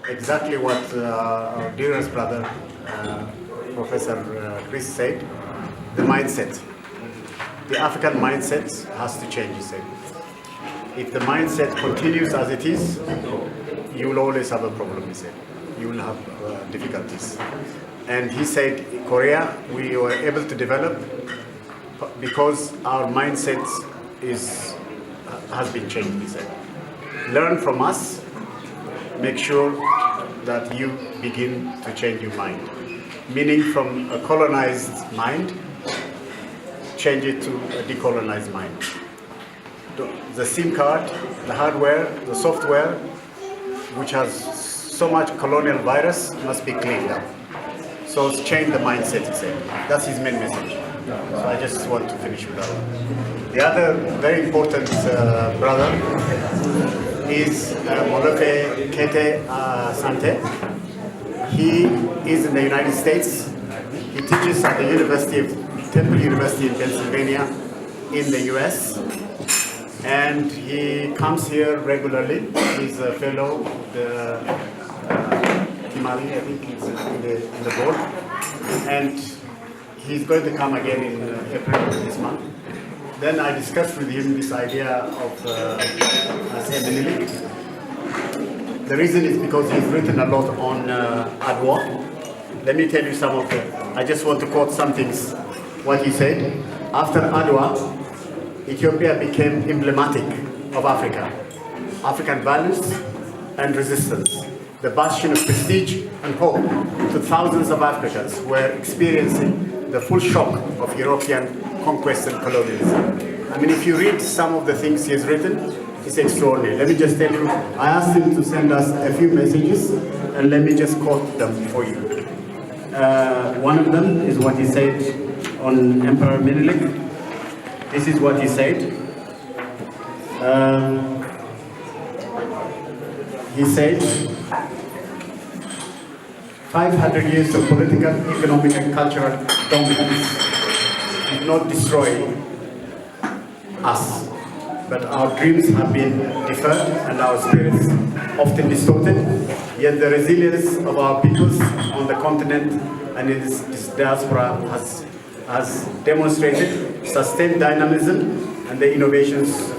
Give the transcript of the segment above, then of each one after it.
exactly what our dearest brother, Professor Chris said, the mindset. The African mindset has to change, he said. If the mindset continues as it is, you will always have a problem, he said. You will have difficulties. And he said, Korea, we were able to develop because our mindset has been changed, he said. Learn from us, make sure that you begin to change your mind. Meaning from a colonized mind, change it to a decolonized mind. The SIM card, the hardware, the software, which has so much colonial virus, must be cleaned up. So change the mindset, he said. That's his main message. So I just want to finish with that one. The other very important brother is Molofe Kete Sante. He is in the United States. He teaches at the Temple University in Pennsylvania in the US. And he comes here regularly. He's a fellow, the Timali, I think he's in the board. And he's going to come again in April this month. Then I discussed with him this idea of Menelik. The reason is because he's written a lot on Adwa. Let me tell you some of them. I just want to quote some things, what he said. After Adwa, Ethiopia became emblematic of Africa, African values and resistance, the bastion of prestige and hope to thousands of Africans who were experiencing the full shock of European conquest and colonialism. I mean, if you read some of the things he has written, it's extraordinary. Let me just tell you, I asked him to send us a few messages, and let me just quote them for you. One of them is what he said on Emperor Menelik. This is what he said. He said, 500 years of political, economic, and cultural dominance did not destroy us, but our dreams have been deferred and our spirits often distorted. Yet the resilience of our peoples on the continent and in this diaspora has demonstrated sustained dynamism, and the innovations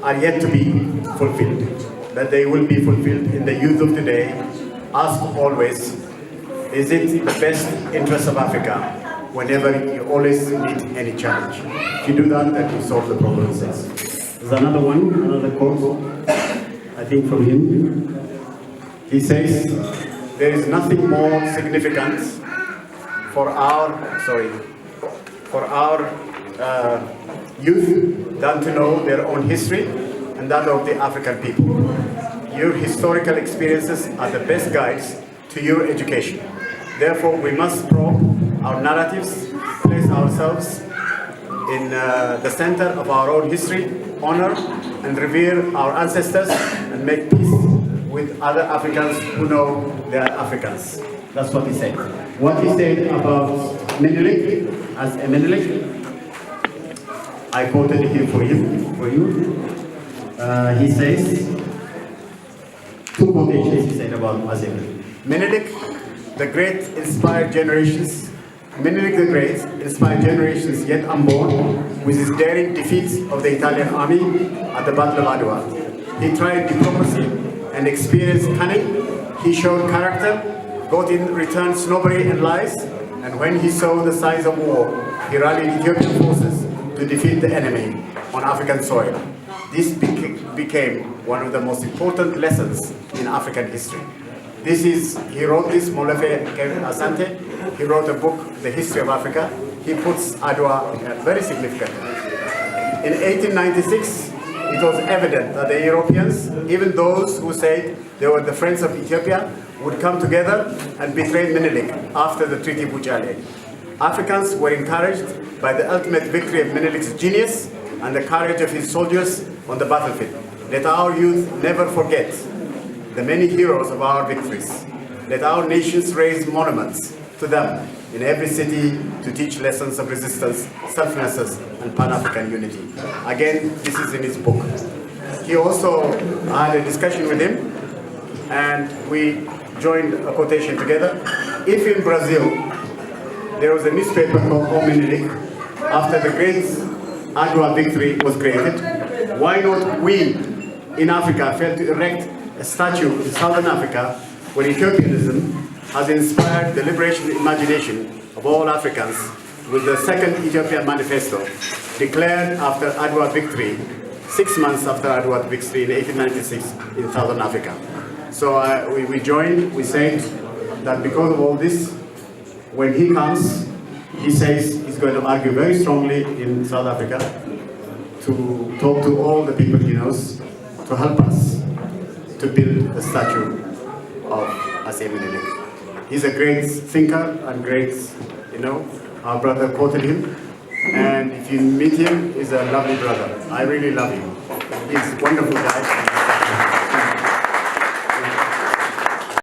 are yet to be fulfilled. But they will be fulfilled in the youth of today. Ask always, is it the best interest of Africa? Whenever you always meet any challenge. If you do that, then you solve the problem. There's another one, another quote, I think from him. He says, there is nothing more significant for our youth than to know their own history and that of the African people. Your historical experiences are the best guides to your education. Therefore, we must probe our narratives, place ourselves in the center of our own history, honor and revere our ancestors, and make peace with other Africans who know they are Africans. That's what he said. What he said about Menelik, as a Menelik, I quoted him for you. He says, two quotations he said about Menelik. Menelik the Great inspired generations. Menelik the Great inspired generations yet unborn with his daring defeat of the Italian army at the Battle of Adwa. He tried diplomacy and experienced cunning. He showed character, got in return snobbery and lies, and when he saw the signs of war, he rallied Ethiopian forces to defeat the enemy on African soil. This became one of the most important lessons in African history. He wrote this, Molofe Asante. He wrote a book, The History of Africa. He puts Adwa very significantly. In 1896, it was evident that the Europeans, even those who said they were the friends of Ethiopia, would come together and betray Menelik after the Treaty of Buchale. Africans were encouraged by the ultimate victory of Menelik's genius and the courage of his soldiers on the battlefield. Let our youth never forget the many heroes of our victories. Let our nations raise monuments to them in every city to teach lessons of resistance, selflessness, and Pan-African unity. Again, this is in his book. He also had a discussion with him, and we joined a quotation together. If in Brazil there was a newspaper called O Menelik, after the great Adwa victory was created, why not we in Africa fail to erect a statue in Southern Africa where Ethiopianism has inspired the liberation imagination of all Africans with the Second Ethiopian Manifesto declared after Adwa victory, 6 months after Adwa victory in 1896 in Southern Africa. So we joined, we said that because of all this, when he comes, he says he's going to argue very strongly in South Africa to talk to all the people he knows to help us to build a statue of Ase Menelik. He's a great thinker and great, our brother quoted him. And if you meet him, he's a lovely brother. I really love him. He's a wonderful guy.